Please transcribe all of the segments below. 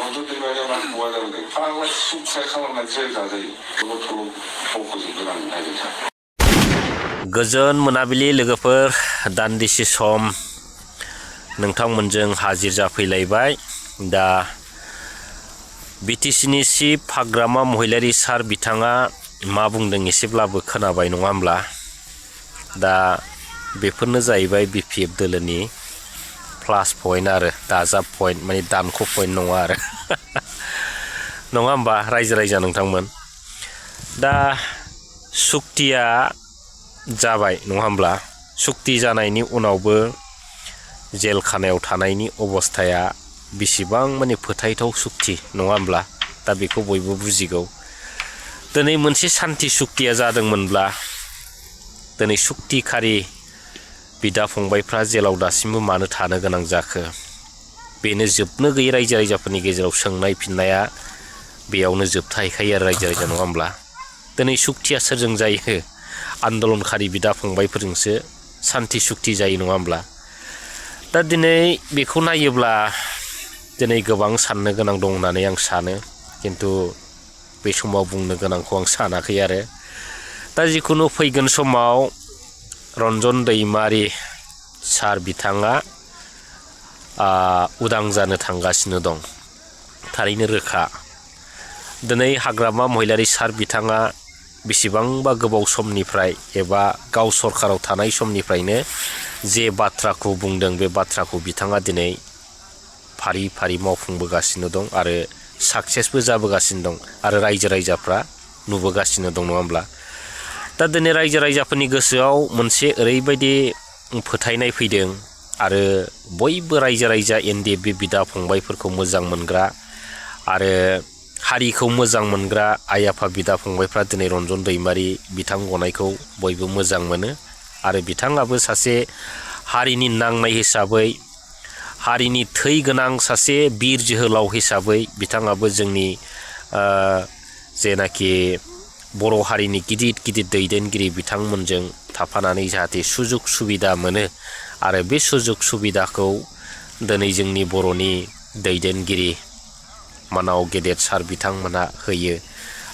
너희들이 말하면 뭐가 되는데 파랑과 숙색하는 건 제일 자세히 그것도 보고 싶은 안 되겠다. गोजोन मोनाबिलि लोगोफोर दान्दिसे सम नोंथांमोनजों हाजिर जाफैलायबाय दा BTCनि चिफ हाग्रामा महिलारी सार बिथाङा मा बुंदों एसेब्लाबो खोनाबाय नङा होमब्ला दा बेफोरनो जाहैबाय BPF दोलोनि प्लास पॉइंट आरो दाजाब पॉइंट माने दानख' पॉइंट नङा आरो नङा होमबा रायजो राजा नोंथांमोन दा सुक्तिया जाबाय नङा होमब्ला सुक्ति जानायनि उनावबो जेल खानायाव थानायनि अबस्थाया बेसेबां माने फोथायथाव सुक्ति नङा होमब्ला दा बेखौ बयबो बुजिगौ दिनै मोनसे शान्ति सुक्तिया जादोंमोनब्ला दिनै सुक्तिखारि बिदा फंबायफ्रा जेलाव दासिमबो मानो थानो गोनां जाखो बेनो जोबनो गैयै रायजो राजाफोरनि गेजेराव सोंनाय फिननाया बेयावनो जोबथाहैखायो आरो रायजो राजा नङा होमब्ला दिनै सुक्तिया सोरजों जायो आन्दलनखारि बिदा फंबायफोरजोंसो शान्ति सुक्ति जायो नङा होमब्ला दा दिनै बेखौ नायोब्ला दिनै गोबां साननो गोनां दं होननानै आं सानो किन्तु बे समाव बुंनो गोनांखौ आं सानाखै आरो दा जिखुनु फैगोन समाव रन्जन दैमारि सार बिथाङा उदां जानो थांगासिनो दं थारैनो रोखा दिनै हाग्रामा महिलारी सार बिथाङा बेसेबांबा गोबाव समनिफ्राय एबा गाव सरकाराव थानाय समनिफ्रायनो जे बाथ्राखौ बुंदों बे बाथ्राखौ बिथाङा दिनै फारि फारि मावफुंबोगासिनो दं आरो साक्सेसबो जाबोगासिनो दं आरो रायजो राजाफ्रा नुबोगासिनो दं नङा होमब्ला दा दिनै रायजो राजाफोरनि गोसोआव मोनसे ओरैबायदि फोथायनाय फैदों आरो बयबो रायजो राजा NDFB बिदा फंबायफोरखौ मोजां मोनग्रा आरो हारिखौ मोजां मोनग्रा आइ आफा बिदा फंबायफ्रा दिनै रन्जन दैमारि बिथां गनायखौ बयबो मोजां मोनो आरो बिथाङाबो सासे हारिनि नांनाय हिसाबै हारिनि थै गोनां सासे बिर जोहोलाव हिसाबै बिथाङाबो जोंनि जेनाखि बर' हारिनि गिदिर गिदिर दैदेनगिरि बिथांमोनजों थाफानानै जाहाथे सुजुग सुबिदा मोनो आरो बे सुजुग सुबिदाखौ दिनै जोंनि बर'नि दैदेनगिरि मानाव गेदेर सार बिथांमोना होयो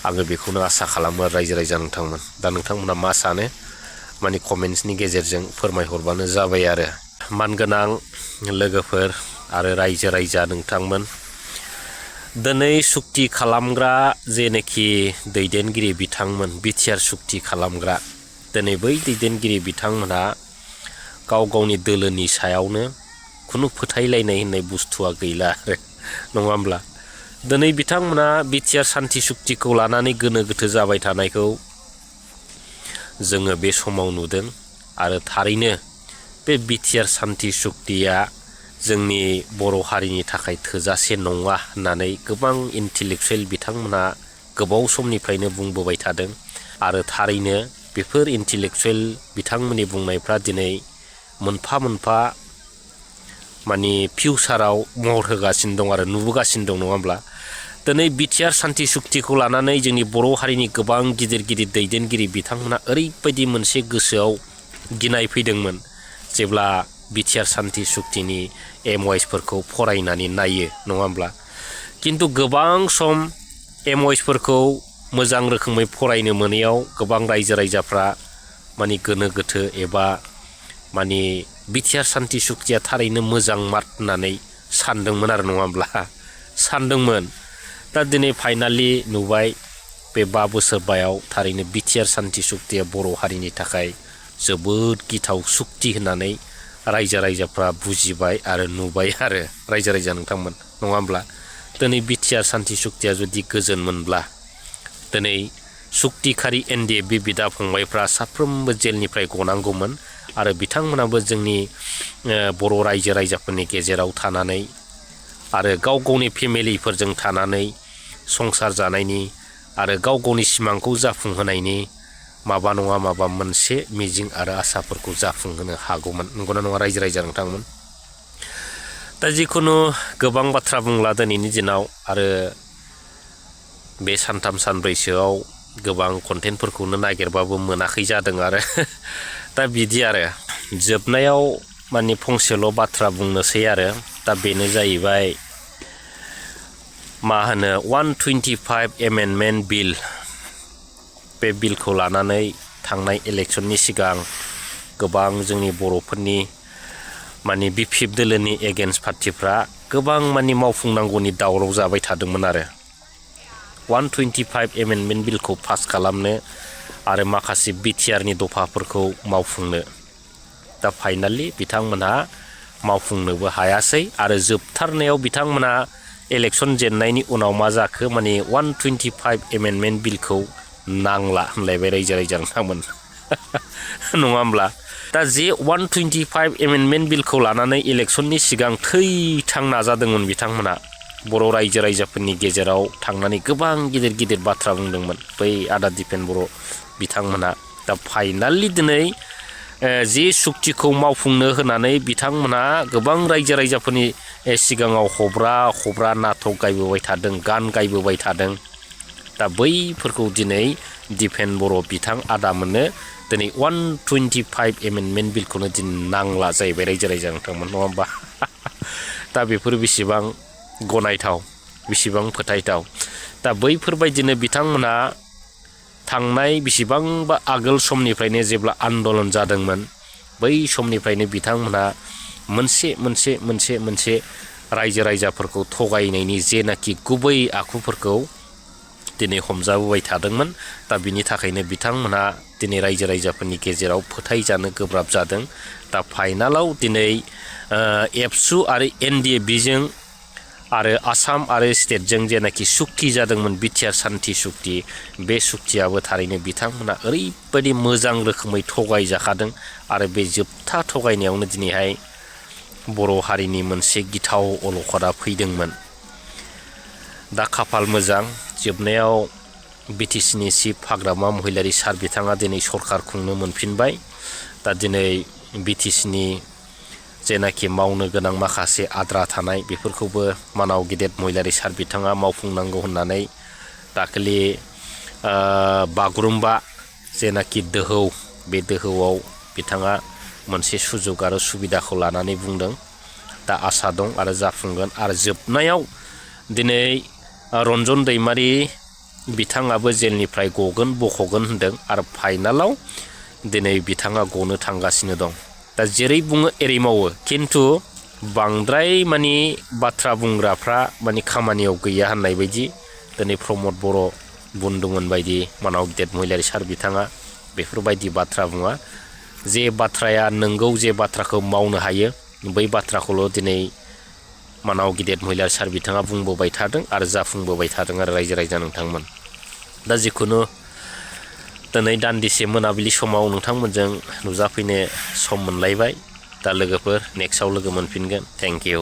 आङो बेखौनो आसा खालामो रायजो राजा नोंथांमोन दा नोंथांमोना मा सानो माने कमेन्ट्सनि गेजेरजों फोरमायहरबानो जाबाय आरो मानगोनां लोगोफोर आरो रायजो राजा नोंथांमोन दिनै सुक्ति खालामग्रा जेनाखि दैदेनगिरि बिथांमोन BTR सुक्ति खालामग्रा दिनै बै दैदेनगिरि बिथांमोनहा गाव गावनि दोलोनि सायावनो खुनु फोथायलायनाय होननाय बुस्थुआ गैला आरो नङा होमब्ला दिनै बिथांमोना BTR शान्ति सुक्तिखौ लानानै गोनो गोथो जाबाय थानायखौ जोङो बे समाव नुदों आरो थारैनो बे BTR शान्ति सुक्तिया जोंनि बर' हारिनि थाखाय थोजासे नङा होननानै गोबां इन्टेलेक्सुवेल बिथांमोना गोबाव समनिफ्रायनो बुंबोबाय थादों आरो थारैनो बेफोर इन्टेलेक्सुवेल बिथांमोननि बुंनायफ्रा दिनै मोनफा मोनफा माने फिउचाराव महर होगासिनो दं आरो नुबोगासिनो दं नङा होमब्ला दिनै BTR शान्ति सुक्तिखौ लानानै जोंनि बर' हारिनि गोबां गिदिर गिदिर दैदेनगिरि बिथांमोना ओरैबायदि मोनसे गोसोआव गिनाय फैदोंमोन जेब्ला BTR शान्ति सुक्तिनि MOSफोरखौ फरायनानै नायो नङा होमब्ला किन्तु गोबां सम MOSफोरखौ मोजां रोखोमै फरायनो मोनैयाव गोबां रायजो राजाफ्रा माने गोनो गोथो एबा माने BTR शान्ति सुक्तिया थारैनो मोजां मार्क होननानै सानदोंमोन आरो नङा होमब्ला सानदोंमोन दा दिनै फाइनालि नुबाय बे 5 बोसोरबायाव थारैनो BTR शान्ति सुक्तिया बर' हारिनि थाखाय जोबोद गिथाव सुक्ति होननानै रायजो राजाफ्रा बुजिबाय आरो नुबाय आरो रायजो राजा नोंथांमोन नङा होमब्ला दिनै BTR शान्ति सुक्तिया जुदि गोजोन मोनब्ला दिनै सुक्तिखारि NDFB बिदा फंबायफ्रा साफ्रोमबो जेलनिफ्राय गनांगौमोन आरो बिथांमोनाबो जोंनि बर' रायजो राजाफोरनि गेजेराव थानानै आरो गाव गावनि फेमिलिफोरजों थानानै संसार जानायनि आरो गाव गावनि सिमांखौ जाफुंहोनायनि माबा नङा माबा मोनसे मिजिं आरो आसाफोरखौ जाफुंहोनो हागौमोन नंगौना नङा रायजो राजा नोंथांमोन दा जिखुनु गोबां बाथ्रा बुंला दिनैनि दिनाव आरो बे सानथाम सानब्रैसोआव गोबां कन्टेन्टफोरखौनो नागिरबाबो मोनाखै जादों आरो दा बिदि आरो जोबनायाव माने फंसेल' बाथ्रा बुंनोसै आरो दा बेनो जाहैबाय मा होनो 125 एमेन्डमेन्ट बिल बे बिलखौ लानानै थांनाय इलेक्सननि सिगां गोबां जोंनि बर'फोरनि माने बि5 दोलोनि एगेन्स्ट पार्टिफ्रा गोबां माने मावफुंनांगौनि दावराव जाबाय थादोंमोन आरो 125 एमेन्डमेन्ट बिलखौ पास खालामनो आरो माखासे बिटिआरनि दफाफोरखौ मावफुंनो दा फाइनाली बिथांमोनहा मावफुंनोबो हायासै आरो जोबथारनायाव बिथांमोनहा इलेक्सन जेननायनि उनाव मा जाखो माने 125 एमेन्डमेन्ट बिलखौ नांला होनलायबाय रायजो राजा नोंथांमोन नङा होमब्ला दा जे 125 एमेन्डमेन्ट बिलखौ लानानै इलेक्सननि सिगां थैथां नाजादोंमोन बिथांमोना बर' रायजो राजाफोरनि गेजेराव थांनानै गोबां गिदिर गिदिर बाथ्रा बुंदोंमोन बै आदा दिपेन बर' बिथांमोना दा फाइनाली दिनै जे सुक्तिखौ मावफुंनो होनानै बिथांमोना गोबां रायजो राजाफोरनि सिगाङाव हब्रा नाटक गायबोबाय थादों गान गायबोबाय थादों दा बैफोरखौ दिनै दिपेन बर' बिथां आदामोननो दिनै 125 एमेन्डमेन्ट बिलखौनो दिनै नांला जाहैबाय रायजो राजा नोंथांमोन नङा होमबा दा बेफोर बेसेबां गनायथाव बेसेबां फोथायथाव दा बैफोरबायदिनो बिथांमोना थांनाय बेसेबांबा आगोल समनिफ्रायनो जेब्ला आन्दलन जादोंमोन बै समनिफ्रायनो बिथांमोना मोनसे रायजो राजाफोरखौ थगायनायनि जेनाखि गुबै आखुफोरखौ दिनै हमजाबोबाय थादोंमोन दा बिनि थाखायनो बिथांमोना दिनै रायजो राजाफोरनि गेजेराव फोथायजानो गोब्राब जादों दा फाइनालाव दिनै एबसु आरो एनडिएफबिजों आरो आसाम आरो स्टेटजों जेनाखि सुक्ति जादोंमोन बिटिआर सान्थि सुक्ति बे सुक्तियाबो थारैनो बिथांमोना ओरैबायदि मोजां रोखोमै थगायजाखादों आरो बे जोबथा थगायनायावनो दिनैहाय बर' हारिनि मोनसे गिथाव अलखदा फैदोंमोन दा खाफाल मोजां जोबनायाव बिटिसिनि चिफ हाग्रामा महिलारी सार बिथाङा दिनै सरखार खुंनो मोनफिनबाय दा दिनै बिटिसिनि जेनाखि मावनो गोनां माखासे आद्रा थानाय बेफोरखौबो मानाव गेदेर महिलारी सार बिथाङा मावफुंनांगौ होननानै दाखालि बागुरुम्बा जेनाखि दोहौ बे दोहौआव बिथाङा मोनसे सुजुग आरो सुबिदाखौ लानानै बुंदों दा आसा दं आरो जाफुंगोन आरो जोबनायाव दिनै रन्जन दैमारि बिथाङाबो जेलनिफ्राय गगोन बख'गोन होनदों आरो फाइनालाव दिनै बिथाङा गनो थांगासिनो दं दा जेरै बुङो एरै मावो खिन्थु बांद्राय माने बाथ्रा बुंग्राफ्रा माने खामानियाव गैया होननाय बायदि दिनै प्रमद बर' बुन्दुमोन बायदि मानाव गेदेर महिलारी सार बिथाङा बेफोरबायदि बाथ्रा बुङा जे बाथ्राया नंगौ जे बाथ्राखौ मावनो हायो बै बाथ्राखौल' दिनै मानाव गिदिर महिलारी सार बिथाङा बुंबोबाय थादों आरो जाफुंबोबाय थादों आरो रायजो राजा नोंथांमोन दा जिखुनु दिनै दान्दिसे मोनाबिलि समाव नोंथांमोनजों नुजाफैनो सम मोनलायबाय दा लोगोफोर नेक्स्टआव लोगो मोनफिनगोन थेंक इउ